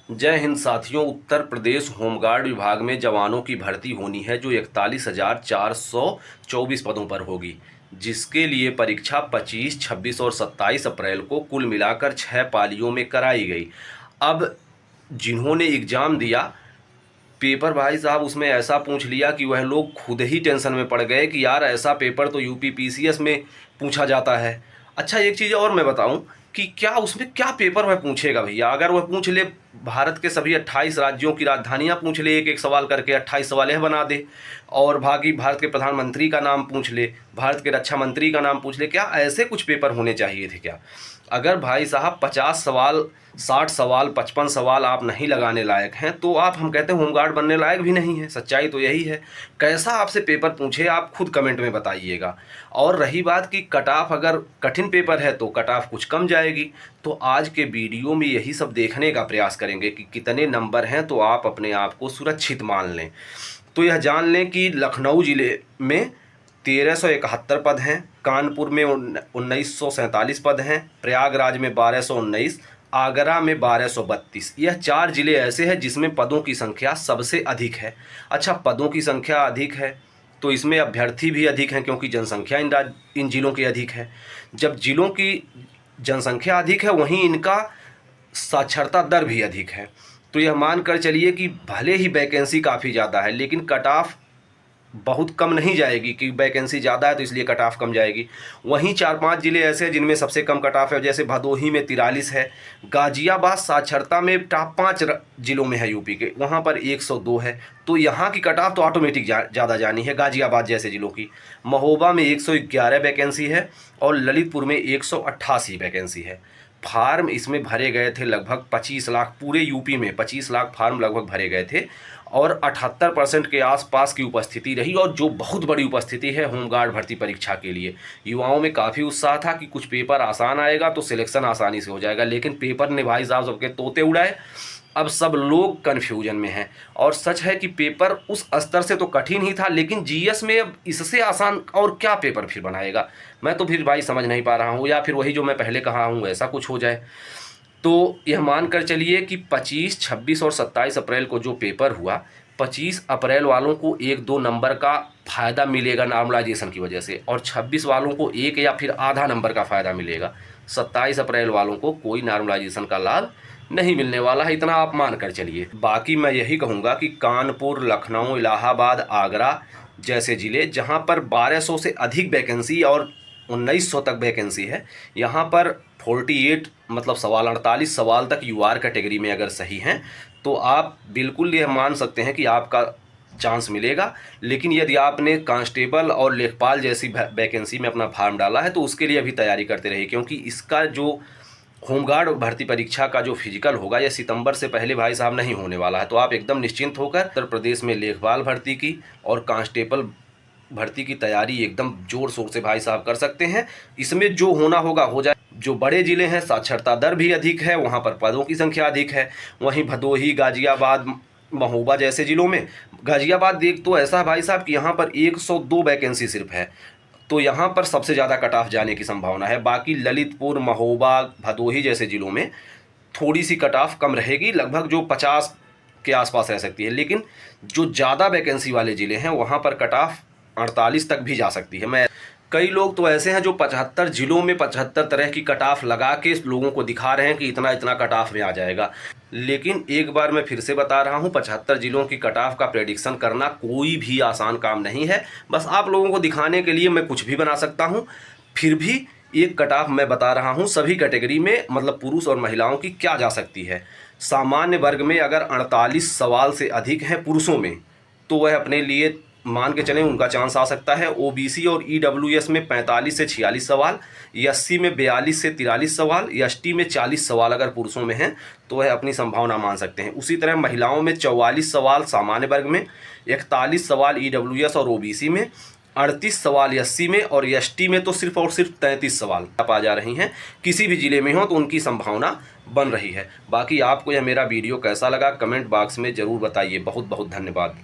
जय हिंद साथियों। उत्तर प्रदेश होमगार्ड विभाग में जवानों की भर्ती होनी है जो 41,424 पदों पर होगी, जिसके लिए परीक्षा 25, 26 और 27 अप्रैल को कुल मिलाकर 6 पालियों में कराई गई। अब जिन्होंने एग्ज़ाम दिया, पेपर भाई साहब उसमें ऐसा पूछ लिया कि वह लोग खुद ही टेंशन में पड़ गए कि यार ऐसा पेपर तो यूपी पीसीएस में पूछा जाता है। अच्छा, एक चीज़ और मैं बताऊं कि क्या उसमें क्या पेपर वह पूछेगा भैया। अगर वह पूछ ले भारत के सभी 28 राज्यों की राजधानियां पूछ ले, एक एक सवाल करके 28 सवाल यह बना दे, और बाकी भारत के प्रधानमंत्री का नाम पूछ ले, भारत के रक्षा मंत्री का नाम पूछ ले, क्या ऐसे कुछ पेपर होने चाहिए थे क्या? अगर भाई साहब 50 सवाल, 60 सवाल, 55 सवाल आप नहीं लगाने लायक हैं तो आप, हम कहते हैं, होमगार्ड बनने लायक भी नहीं है। सच्चाई तो यही है। कैसा आपसे पेपर पूछे आप खुद कमेंट में बताइएगा। और रही बात कि कट ऑफ, अगर कठिन पेपर है तो कट ऑफ कुछ कम जाएगी। तो आज के वीडियो में यही सब देखने का प्रयास करेंगे कि कितने नंबर हैं, तो आप अपने आप को सुरक्षित मान लें। तो यह जान लें कि लखनऊ ज़िले में 1371 पद हैं, कानपुर में 1947 पद हैं, प्रयागराज में 1219, आगरा में 1232। यह 4 ज़िले ऐसे हैं जिसमें पदों की संख्या सबसे अधिक है। अच्छा, पदों की संख्या अधिक है तो इसमें अभ्यर्थी भी अधिक हैं, क्योंकि जनसंख्या इन ज़िलों की अधिक है। जब ज़िलों की जनसंख्या अधिक है, वहीं इनका साक्षरता दर भी अधिक है। तो यह मान कर चलिए कि भले ही वैकेंसी काफ़ी ज़्यादा है, लेकिन कट ऑफ बहुत कम नहीं जाएगी कि वैकेंसी ज़्यादा है तो इसलिए कट ऑफ कम जाएगी। वहीं 4-5 ज़िले ऐसे हैं जिनमें सबसे कम कट ऑफ है, जैसे भदोही में 43 है, गाजियाबाद साक्षरता में टॉप 5 ज़िलों में है यूपी के, वहाँ पर 102 है। तो यहाँ की कट ऑफ तो ऑटोमेटिक ज़्यादा जानी है गाजियाबाद जैसे ज़िलों की। महोबा में 111 वैकेंसी है और ललितपुर में 188 वैकेंसी है। फार्म इसमें भरे गए थे लगभग 25 लाख, पूरे यूपी में 25 लाख फार्म लगभग भरे गए थे, और 78% के आसपास की उपस्थिति रही। और जो बहुत बड़ी उपस्थिति है होमगार्ड भर्ती परीक्षा के लिए, युवाओं में काफ़ी उत्साह था कि कुछ पेपर आसान आएगा तो सिलेक्शन आसानी से हो जाएगा। लेकिन पेपर ने भाई साहब सबके तोते उड़ाए। अब सब लोग कन्फ्यूजन में हैं। और सच है कि पेपर उस स्तर से तो कठिन ही था, लेकिन जीएस में अब इससे आसान और क्या पेपर फिर बनाएगा। मैं तो फिर भाई समझ नहीं पा रहा हूँ, या फिर वही जो मैं पहले कहा हूँ ऐसा कुछ हो जाए। तो यह मान कर चलिए कि 25, 26 और 27 अप्रैल को जो पेपर हुआ, 25 अप्रैल वालों को 1-2 नंबर का फ़ायदा मिलेगा नॉर्मलाइजेशन की वजह से, और 26 वालों को 1 या फिर आधा नंबर का फ़ायदा मिलेगा। 27 अप्रैल वालों को कोई नॉर्मलाइजेशन का लाभ नहीं मिलने वाला है, इतना आप मान कर चलिए। बाकी मैं यही कहूँगा कि कानपुर, लखनऊ, इलाहाबाद, आगरा जैसे ज़िले जहाँ पर 1200 से अधिक वैकेंसी और 1900 तक वैकेंसी है, यहाँ पर 48 मतलब सवाल 48 सवाल तक यूआर कैटेगरी में अगर सही हैं तो आप बिल्कुल यह मान सकते हैं कि आपका चांस मिलेगा। लेकिन यदि आपने कांस्टेबल और लेखपाल जैसी वैकेंसी में अपना फॉर्म डाला है तो उसके लिए अभी तैयारी करते रहिए, क्योंकि इसका जो होमगार्ड भर्ती परीक्षा का जो फिजिकल होगा यह सितंबर से पहले भाई साहब नहीं होने वाला है। तो आप एकदम निश्चिंत होकर उत्तर प्रदेश में लेखपाल भर्ती की और कांस्टेबल भर्ती की तैयारी एकदम जोर शोर से भाई साहब कर सकते हैं। इसमें जो होना होगा हो जाए। जो बड़े ज़िले हैं साक्षरता दर भी अधिक है, वहाँ पर पदों की संख्या अधिक है। वहीं भदोही, गाजियाबाद, महोबा जैसे ज़िलों में, गाजियाबाद देख तो ऐसा है भाई साहब कि यहाँ पर 102 वैकेंसी सिर्फ है, तो यहाँ पर सबसे ज़्यादा कट ऑफ जाने की संभावना है। बाकी ललितपुर, महोबा, भदोही जैसे ज़िलों में थोड़ी सी कट ऑफ कम रहेगी, लगभग जो 50 के आसपास रह सकती है। लेकिन जो ज़्यादा वैकेंसी वाले ज़िले हैं वहाँ पर कट ऑफ 48 तक भी जा सकती है। कई लोग तो ऐसे हैं जो 75 ज़िलों में 75 तरह की कट ऑफ लगा के लोगों को दिखा रहे हैं कि इतना इतना कट ऑफ में आ जाएगा। लेकिन एक बार मैं फिर से बता रहा हूं, 75 ज़िलों की कट ऑफ का प्रेडिक्शन करना कोई भी आसान काम नहीं है। बस आप लोगों को दिखाने के लिए मैं कुछ भी बना सकता हूं। फिर भी एक कट ऑफ मैं बता रहा हूं सभी कैटेगरी में, मतलब पुरुष और महिलाओं की क्या जा सकती है। सामान्य वर्ग में अगर 48 सवाल से अधिक हैं पुरुषों में तो वह अपने लिए मान के चलें उनका चांस आ सकता है। ओबीसी और ईडब्ल्यूएस में 45 से 46 सवाल, एससी में 42 से 43 सवाल, एसटी में 40 सवाल अगर पुरुषों में हैं तो वह अपनी संभावना मान सकते हैं। उसी तरह महिलाओं में 44 सवाल सामान्य वर्ग में, 41 सवाल ईडब्ल्यूएस और ओबीसी में, 38 सवाल एससी में, और एसटी में तो सिर्फ और सिर्फ 33 सवाल आ जा रही हैं। किसी भी ज़िले में हो तो उनकी संभावना बन रही है। बाकी आपको यह मेरा वीडियो कैसा लगा कमेंट बॉक्स में ज़रूर बताइए। बहुत बहुत धन्यवाद।